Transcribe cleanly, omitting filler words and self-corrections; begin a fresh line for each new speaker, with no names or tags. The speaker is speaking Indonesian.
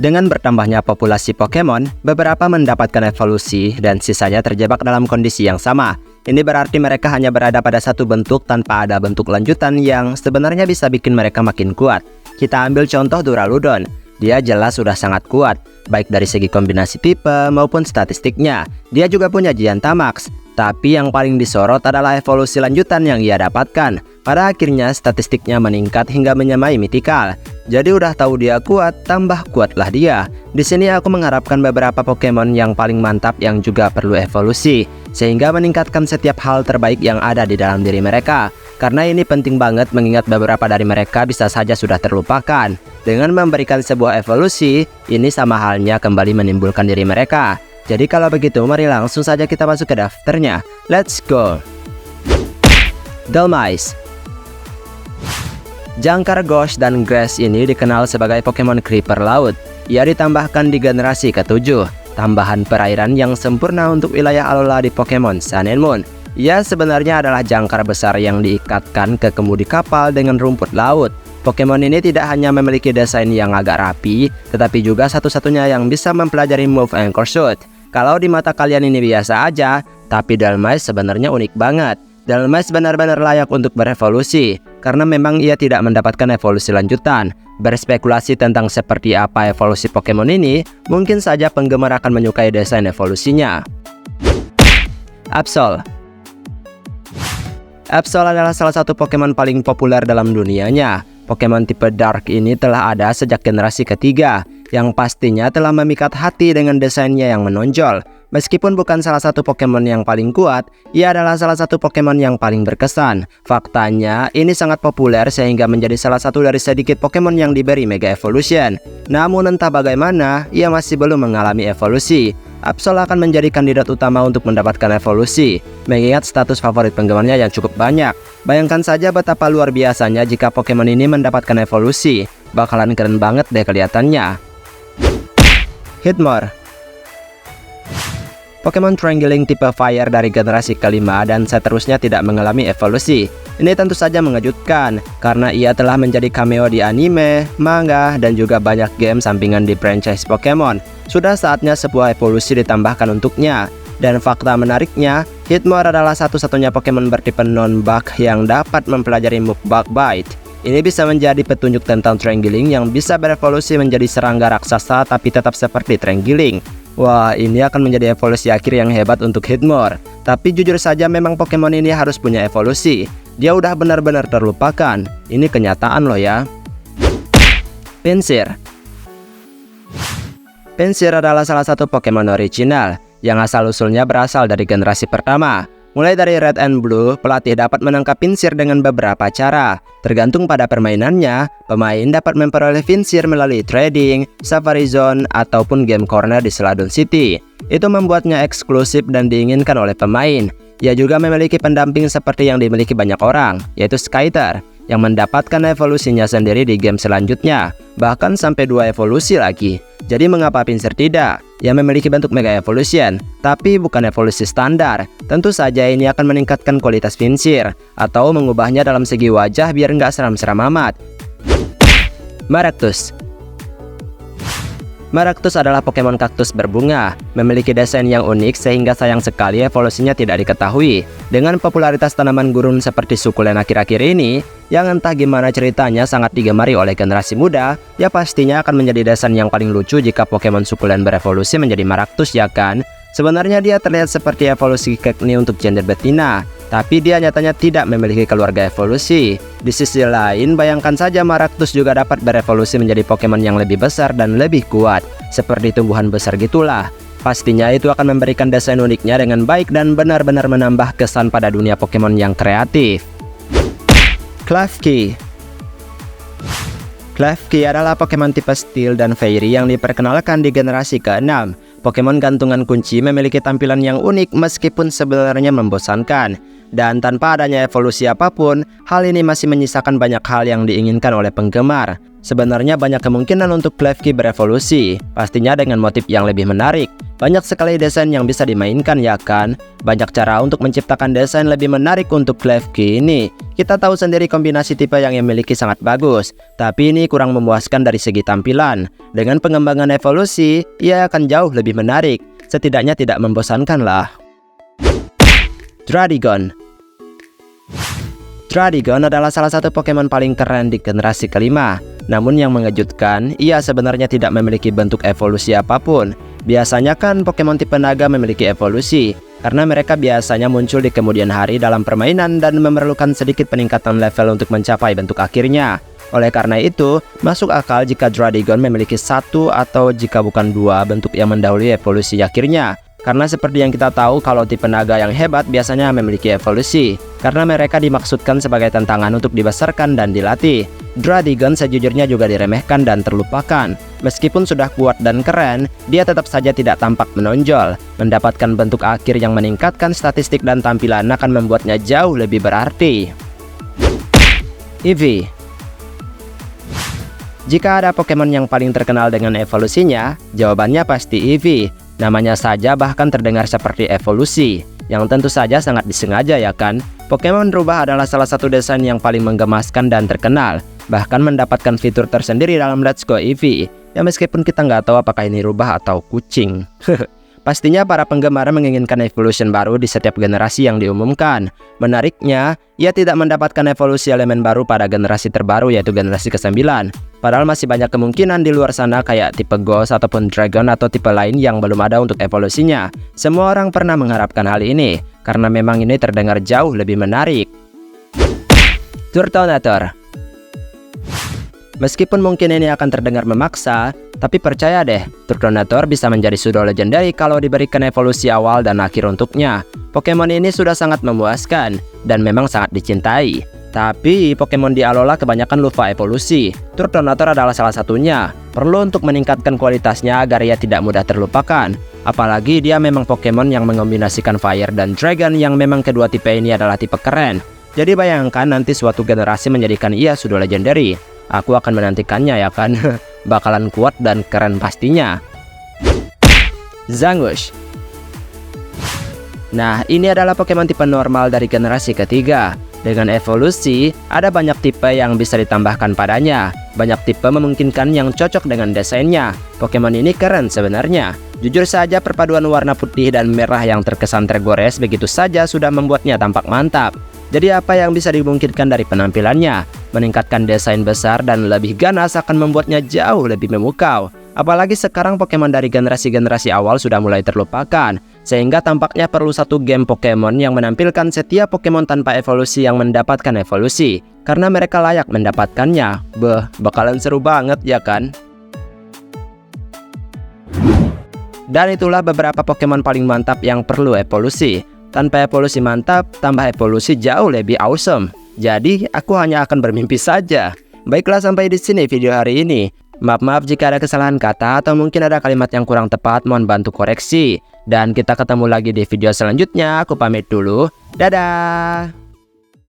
Dengan bertambahnya populasi Pokemon, beberapa mendapatkan evolusi dan sisanya terjebak dalam kondisi yang sama. Ini berarti mereka hanya berada pada satu bentuk tanpa ada bentuk lanjutan yang sebenarnya bisa bikin mereka makin kuat. Kita ambil contoh Duraludon. Dia jelas sudah sangat kuat, baik dari segi kombinasi tipe maupun statistiknya. Dia juga punya Gigantamax. Tapi yang paling disorot adalah evolusi lanjutan yang ia dapatkan. Pada akhirnya statistiknya meningkat hingga menyamai Mythical. Jadi udah tahu dia kuat, tambah kuatlah dia. Di sini aku mengharapkan beberapa Pokemon yang paling mantap yang juga perlu evolusi, sehingga meningkatkan setiap hal terbaik yang ada di dalam diri mereka. Karena ini penting banget mengingat beberapa dari mereka bisa saja sudah terlupakan. Dengan memberikan sebuah evolusi, ini sama halnya kembali menimbulkan diri mereka. Jadi kalau begitu, mari langsung saja kita masuk ke daftarnya. Let's go! Dhelmise. Jangkar Ghost dan Grass ini dikenal sebagai Pokemon Creeper Laut. Ia ditambahkan di generasi ke-7, tambahan perairan yang sempurna untuk wilayah Alola di Pokemon Sun and Moon. Ia sebenarnya adalah jangkar besar yang diikatkan ke kemudi kapal dengan rumput laut. Pokemon ini tidak hanya memiliki desain yang agak rapi, tetapi juga satu-satunya yang bisa mempelajari move Anchor Shot. Kalau di mata kalian ini biasa aja, tapi Dhelmise sebenarnya unik banget. Dhelmise benar-benar layak untuk berevolusi, karena memang ia tidak mendapatkan evolusi lanjutan. Berspekulasi tentang seperti apa evolusi Pokemon ini, mungkin saja penggemar akan menyukai desain evolusinya. Absol. Absol adalah salah satu Pokemon paling populer dalam dunianya. Pokemon tipe Dark ini telah ada sejak generasi ketiga, yang pastinya telah memikat hati dengan desainnya yang menonjol. Meskipun bukan salah satu Pokemon yang paling kuat, ia adalah salah satu Pokemon yang paling berkesan. Faktanya, ini sangat populer sehingga menjadi salah satu dari sedikit Pokemon yang diberi Mega Evolution. Namun entah bagaimana, ia masih belum mengalami evolusi. Absol akan menjadi kandidat utama untuk mendapatkan evolusi, mengingat status favorit penggemarnya yang cukup banyak. Bayangkan saja betapa luar biasanya jika Pokemon ini mendapatkan evolusi. Bakalan keren banget deh kelihatannya. Hitmore. Pokemon Trangling tipe Fire dari generasi kelima dan seterusnya tidak mengalami evolusi. Ini tentu saja mengejutkan, karena ia telah menjadi cameo di anime, manga, dan juga banyak game sampingan di franchise Pokemon. Sudah saatnya sebuah evolusi ditambahkan untuknya. Dan fakta menariknya, Hitmore adalah satu-satunya Pokemon bertipe non-bug yang dapat mempelajari move Bug Bite. Ini bisa menjadi petunjuk tentang Trangling yang bisa berevolusi menjadi serangga raksasa tapi tetap seperti Trangling. Wah, ini akan menjadi evolusi akhir yang hebat untuk Hitmore. Tapi jujur saja memang Pokemon ini harus punya evolusi. Dia udah benar-benar terlupakan. Ini kenyataan loh ya. Pinsir. Pinsir adalah salah satu Pokemon original yang asal-usulnya berasal dari generasi pertama. Mulai dari Red and Blue, pelatih dapat menangkap Pinsir dengan beberapa cara. Tergantung pada permainannya, pemain dapat memperoleh Pinsir melalui trading, Safari Zone, ataupun game corner di Celadon City. Itu membuatnya eksklusif dan diinginkan oleh pemain. Ia juga memiliki pendamping seperti yang dimiliki banyak orang, yaitu Skyter, yang mendapatkan evolusinya sendiri di game selanjutnya, bahkan sampai 2 evolusi lagi. Jadi mengapa Pinsir tidak? Ia memiliki bentuk Mega Evolution, tapi bukan evolusi standar. Tentu saja ini akan meningkatkan kualitas Pinsir, atau mengubahnya dalam segi wajah biar nggak seram-seram amat. Maractus. Maractus adalah Pokemon kaktus berbunga, memiliki desain yang unik sehingga sayang sekali evolusinya tidak diketahui. Dengan popularitas tanaman gurun seperti sukulen akhir-akhir ini, yang entah gimana ceritanya sangat digemari oleh generasi muda, ya pastinya akan menjadi desain yang paling lucu jika Pokemon sukulen berevolusi menjadi Maractus, ya kan? Sebenarnya dia terlihat seperti evolusi Kekni untuk gender betina, tapi dia nyatanya tidak memiliki keluarga evolusi. Di sisi lain, bayangkan saja Maractus juga dapat berevolusi menjadi Pokemon yang lebih besar dan lebih kuat, seperti tumbuhan besar gitulah. Pastinya itu akan memberikan desain uniknya dengan baik dan benar-benar menambah kesan pada dunia Pokemon yang kreatif. Klefki. Klefki adalah Pokemon tipe Steel dan Fairy yang diperkenalkan di generasi ke-6. Pokemon gantungan kunci memiliki tampilan yang unik meskipun sebenarnya membosankan. Dan tanpa adanya evolusi apapun, hal ini masih menyisakan banyak hal yang diinginkan oleh penggemar. Sebenarnya banyak kemungkinan untuk Klefki berevolusi, pastinya dengan motif yang lebih menarik. Banyak sekali desain yang bisa dimainkan ya kan? Banyak cara untuk menciptakan desain lebih menarik untuk Klefki ini. Kita tahu sendiri kombinasi tipe yang memiliki sangat bagus, tapi ini kurang memuaskan dari segi tampilan. Dengan pengembangan evolusi, ia akan jauh lebih menarik. Setidaknya tidak membosankan lah. Dradigon. Dradigon adalah salah satu Pokemon paling keren di generasi kelima. Namun yang mengejutkan, ia sebenarnya tidak memiliki bentuk evolusi apapun. Biasanya kan Pokemon tipe naga memiliki evolusi, karena mereka biasanya muncul di kemudian hari dalam permainan dan memerlukan sedikit peningkatan level untuk mencapai bentuk akhirnya. Oleh karena itu, masuk akal jika Dradigon memiliki satu atau jika bukan dua bentuk yang mendahului evolusi akhirnya. Karena seperti yang kita tahu kalau tipe naga yang hebat biasanya memiliki evolusi, karena mereka dimaksudkan sebagai tantangan untuk dibesarkan dan dilatih. Dradigon sejujurnya juga diremehkan dan terlupakan. Meskipun sudah kuat dan keren, dia tetap saja tidak tampak menonjol. Mendapatkan bentuk akhir yang meningkatkan statistik dan tampilan akan membuatnya jauh lebih berarti. Eevee. Jika ada Pokemon yang paling terkenal dengan evolusinya, jawabannya pasti Eevee. Namanya saja bahkan terdengar seperti evolusi, yang tentu saja sangat disengaja ya kan? Pokemon rubah adalah salah satu desain yang paling menggemaskan dan terkenal, bahkan mendapatkan fitur tersendiri dalam Let's Go Eevee. Ya meskipun kita nggak tahu apakah ini rubah atau kucing. Pastinya para penggemar menginginkan evolution baru di setiap generasi yang diumumkan. Menariknya, ia tidak mendapatkan evolusi elemen baru pada generasi terbaru yaitu generasi ke-9. Padahal masih banyak kemungkinan di luar sana kayak tipe Ghost ataupun Dragon atau tipe lain yang belum ada untuk evolusinya. Semua orang pernah mengharapkan hal ini, karena memang ini terdengar jauh lebih menarik. Turtonator. Meskipun mungkin ini akan terdengar memaksa, tapi percaya deh, Turtonator bisa menjadi pseudo legendary kalau diberikan evolusi awal dan akhir untuknya. Pokemon ini sudah sangat memuaskan, dan memang sangat dicintai. Tapi, Pokemon di Alola kebanyakan lupa evolusi. Turtonator adalah salah satunya. Perlu untuk meningkatkan kualitasnya agar ia tidak mudah terlupakan. Apalagi dia memang Pokemon yang mengombinasikan Fire dan Dragon yang memang kedua tipe ini adalah tipe keren. Jadi bayangkan nanti suatu generasi menjadikan ia pseudo legendary. Aku akan menantikannya ya kan. Bakalan kuat dan keren pastinya. Zangush. Nah, ini adalah Pokemon tipe normal dari generasi ketiga. Dengan evolusi, ada banyak tipe yang bisa ditambahkan padanya. Banyak tipe memungkinkan yang cocok dengan desainnya. Pokemon ini keren sebenarnya. Jujur saja perpaduan warna putih dan merah yang terkesan tergores begitu saja sudah membuatnya tampak mantap. Jadi apa yang bisa dimungkinkan dari penampilannya? Meningkatkan desain besar dan lebih ganas akan membuatnya jauh lebih memukau. Apalagi sekarang Pokemon dari generasi-generasi awal sudah mulai terlupakan, sehingga tampaknya perlu satu game Pokemon yang menampilkan setiap Pokemon tanpa evolusi yang mendapatkan evolusi, karena mereka layak mendapatkannya. Bakalan seru banget ya kan? Dan itulah beberapa Pokemon paling mantap yang perlu evolusi. Tanpa evolusi mantap, tambah evolusi jauh lebih awesome. Jadi, aku hanya akan bermimpi saja. Baiklah, sampai di sini video hari ini. Maaf jika ada kesalahan kata atau mungkin ada kalimat yang kurang tepat, mohon bantu koreksi. Dan kita ketemu lagi di video selanjutnya. Aku pamit dulu. Dadah!